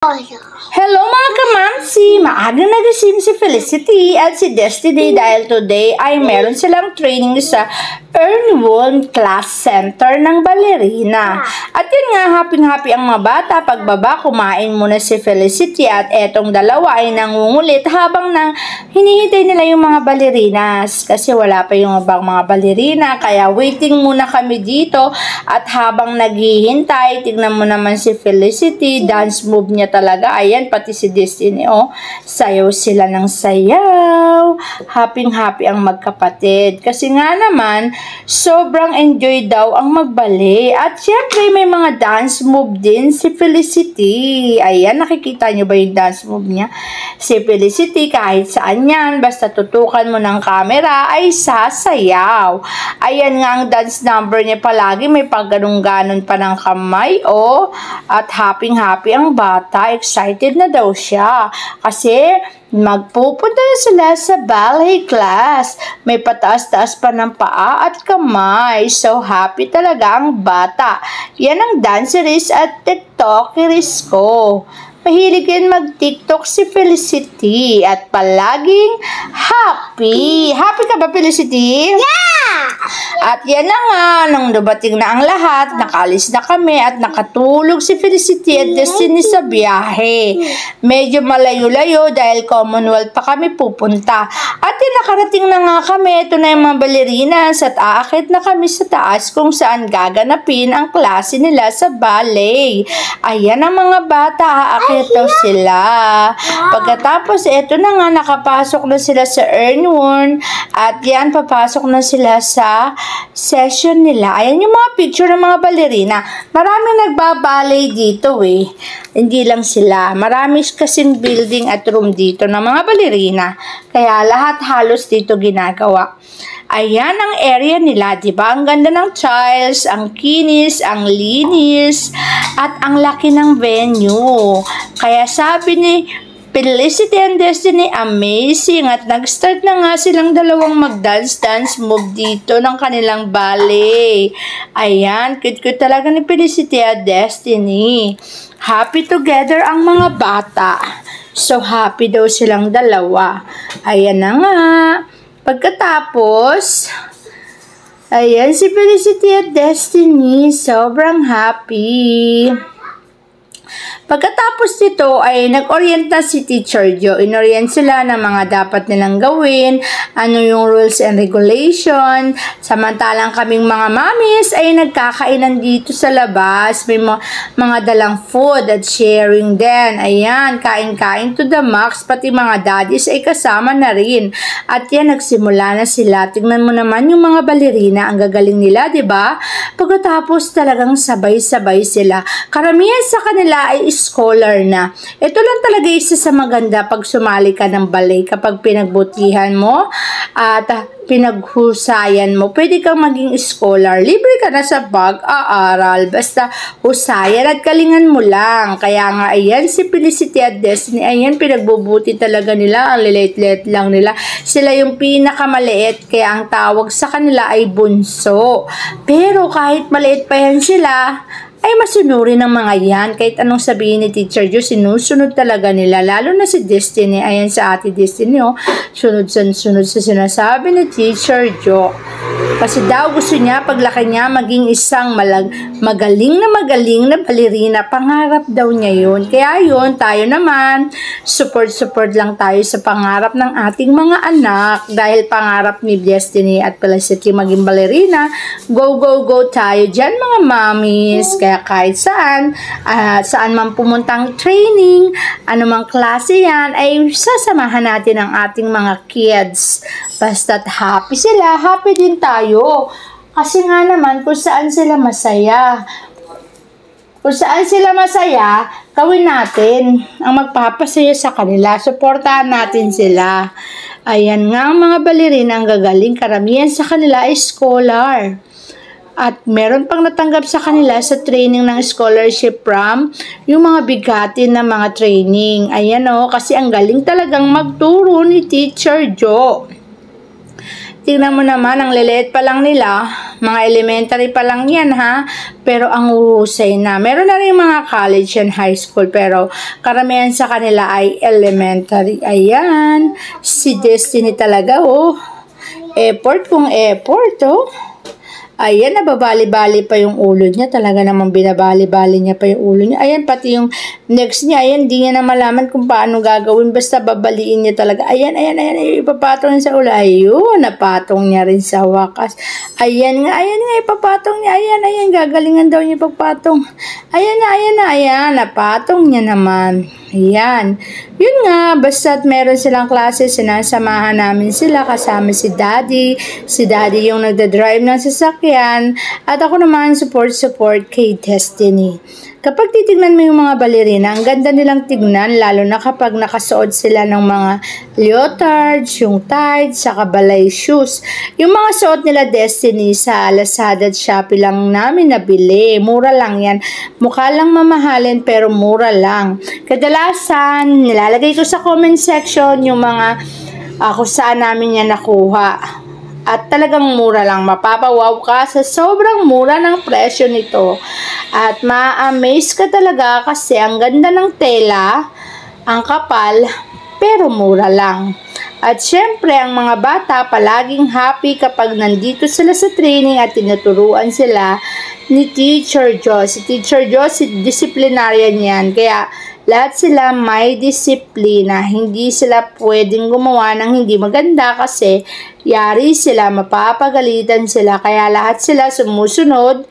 Hello mga kamamsi! Maagang nagising si Felicity at si Destiny dahil today ay meron silang training sa Earnwolf Class Center ng Ballerina. At yun nga, happy-happy ang mga bata. Pagbaba, kumain muna si Felicity at etong dalawa ay nangungulit habang hinihintay nila yung mga ballerinas. Kasi wala pa yung ibang mga ballerina, kaya waiting muna kami dito. At habang naghihintay, tignan mo naman si Felicity, dance move niya talaga. Ayan, pati si Destiny, oh. Sayaw sila ng sayaw. Happy-happy ang magkapatid. Kasi nga naman, sobrang enjoy daw ang magbale. At syempre, may mga dance move din si Felicity. Ayan, nakikita nyo ba yung dance move niya? Si Felicity, kahit saan yan, basta tutukan mo ng camera, ay sasayaw. Ayan nga ang dance number niya palagi. May pagganong-ganon pa ng kamay, oh. At happy-happy ang bata. Excited na daw siya. Kasi magpupunta na sila sa ballet class. May pataas-taas pa ng paa at kamay. So, happy talaga ang bata. Yan ang danceries at tiktokeries ko. Mahilig din mag-TikTok si Felicity at palaging happy. Happy ka ba, Felicity? Yeah! At yan na nga, nung dumating na ang lahat, nakaalis na kami at nakatulog si Felicity at Destiny sa biyahe. Medyo malayo-layo dahil Commonwealth pa kami pupunta. At yun, nakarating na nga kami. Ito na yung mga ballerinas at aakit na kami sa taas kung saan gaganapin ang klase nila sa ballet. Ayan ang mga bata, aakit daw sila. Pagkatapos, eto na nga, nakapasok na sila sa Earnwolf at yan, papasok na sila sa session nila. Ayan yung mga picture ng mga ballerina. Maraming nagbaballet dito eh. Hindi lang sila. Marami kasing building at room dito ng mga ballerina. Kaya lahat halos dito ginagawa. Ayan ang area nila, di ba? Ang ganda ng tiles, ang kinis, ang linis, at ang laki ng venue. Kaya sabi ni Felicity and Destiny, amazing. At nag-start na nga silang dalawang mag-dance-dance move dito ng kanilang ballet. Ayan, cute-cute talaga ni Felicity at Destiny. Happy together ang mga bata. So, happy daw silang dalawa. Ayan na nga. Pagkatapos, ayan si Felicity at Destiny, sobrang happy. Pagkatapos nito ay nag-orient na si Teacher Jo. Inorient sila ng mga dapat nilang gawin, ano yung rules and regulation. Samantalang kaming mga mamis ay nagkakainan dito sa labas. May mga dalang food at sharing din. Ayan, kain-kain to the max. Pati mga daddies ay kasama na rin. At yan, nagsimula na sila. Tingnan mo naman yung mga ballerina. Ang gagaling nila, di ba? Pagkatapos talagang sabay-sabay sila. Karamihan sa kanila ay scholar na. Ito lang talaga isa sa maganda pag sumali ka ng ballet. Kapag pinagbutihan mo at pinaghusayan mo, pwede kang maging scholar. Libre ka na sa pag-aaral. Basta husayan at kalingan mo lang. Kaya nga, ayan, si Felicity at Destiny, ayan, pinagbubuti talaga nila. Ang lilit-lilit lang nila. Sila yung pinakamaliit, kaya ang tawag sa kanila ay bunso. Pero kahit maliit pa yan sila, ay masunurin ng mga yan. Kahit anong sabihin ni Teacher Jo, sinusunod talaga nila. Lalo na si Destiny. Ayan sa ate Destiny, oh. Sunod sa sinasabi ni Teacher Jo. Kasi daw gusto niya, paglaki niya, maging isang magaling na ballerina. Pangarap daw niya yun. Kaya yun, tayo naman, support lang tayo sa pangarap ng ating mga anak. Dahil pangarap ni Destiny at Felicity maging ballerina, go tayo dyan mga mamis. Kaya kahit saan man pumuntang training, anumang klase yan, ay sasamahan natin ang ating mga kids. Basta't happy sila, happy din tayo. Kasi nga naman, kung saan sila masaya. Kung saan sila masaya, gawin natin ang magpapasaya sa kanila. Suportahan natin sila. Ayan nga ang mga ballerina ang gagaling. Karamihan sa kanila ay scholar. At meron pang natanggap sa kanila sa training ng scholarship from yung mga bigatin na mga training. Ayan o, kasi ang galing talagang magturo ni Teacher Jo. Tingnan mo naman, ang liliit pa lang nila, mga elementary pa lang yan ha, pero ang uhusay na. Meron na rin mga college and high school, pero karamihan sa kanila ay elementary. Ayan, si Destiny talaga oh. Effort kung effort oh. Ayan, nababali-bali pa yung ulo niya. Talaga namang binabali-bali niya pa yung ulo niya. Ayan, pati yung next niya. Ayan, di niya na malaman kung paano gagawin. Basta babaliin niya talaga. Ayan, ipapatong niya sa ulo. Ayun, napatong niya rin sa wakas. Ayan nga, ipapatong niya. Ayan, gagalingan daw niya pagpatong. Ayan, napatong niya naman. Ayan. Yun nga, basta't meron silang klase, sinasamahan namin sila, kasama si Daddy. Si Daddy yung nagdadrive ng sasakyan. At ako naman, support kay Destiny. Kapag titignan mo yung mga balerina, ang ganda nilang tignan, lalo na kapag nakasuot sila ng mga leotards, yung tights, saka balay shoes. Yung mga suot nila Destiny sa Lazada at Shopee lang namin nabili. Mura lang yan. Mukha lang mamahalin pero mura lang. Kadalasan, nilalagay ko sa comment section yung mga kung saan namin yan nakuha. At talagang mura lang. Mapapawaw ka sa sobrang mura ng presyo nito. At ma-amaze ka talaga kasi ang ganda ng tela, ang kapal, pero mura lang. At syempre, ang mga bata palaging happy kapag nandito sila sa training at tinuturuan sila ni Teacher Jo. Si Teacher Jo, disciplinarian yan. Kaya lahat sila may disiplina. Hindi sila pwedeng gumawa ng hindi maganda kasi yari sila, mapapagalitan sila. Kaya lahat sila sumusunod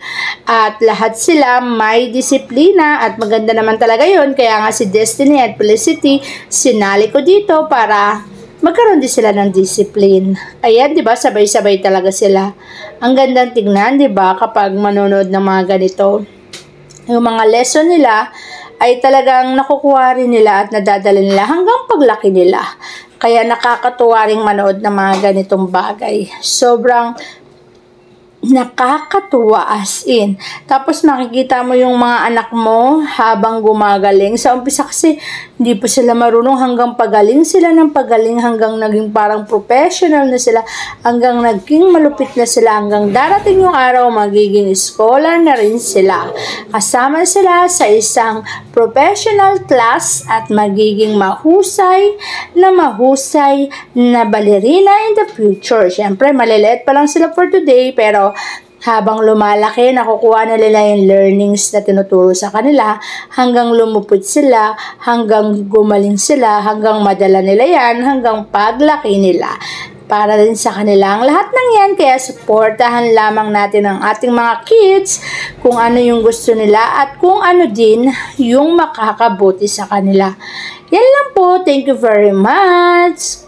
at lahat sila may disiplina at maganda naman talaga yun. Kaya nga si Destiny at Felicity, sinali ko dito para magkaroon din sila ng discipline. Ayan, di ba? Sabay-sabay talaga sila. Ang gandang tignan, di ba? Kapag manonood ng mga ganito. Yung mga lesson nila ay talagang nakukuha rin nila at nadadala nila hanggang paglaki nila. Kaya nakakatuwa ring manood ng mga ganitong bagay. Sobrang nakakatuwa as in. Tapos makikita mo yung mga anak mo habang gumagaling. Sa umpisa kasi hindi pa sila marunong hanggang pagaling sila ng pagaling hanggang naging parang professional na sila hanggang naging malupit na sila hanggang darating yung araw magiging scholar na rin sila. Kasama sila sa isang professional class at magiging mahusay na balerina in the future. Siyempre, maliliit pa lang sila for today pero habang lumalaki, nakukuha na nila yung learnings na tinuturo sa kanila hanggang lumupit sila, hanggang gumaling sila, hanggang madala nila yan, hanggang paglaki nila. Para rin sa kanila ang lahat ng yan. Kaya supportahan lamang natin ang ating mga kids kung ano yung gusto nila at kung ano din yung makakabuti sa kanila. Yan lang po. Thank you very much.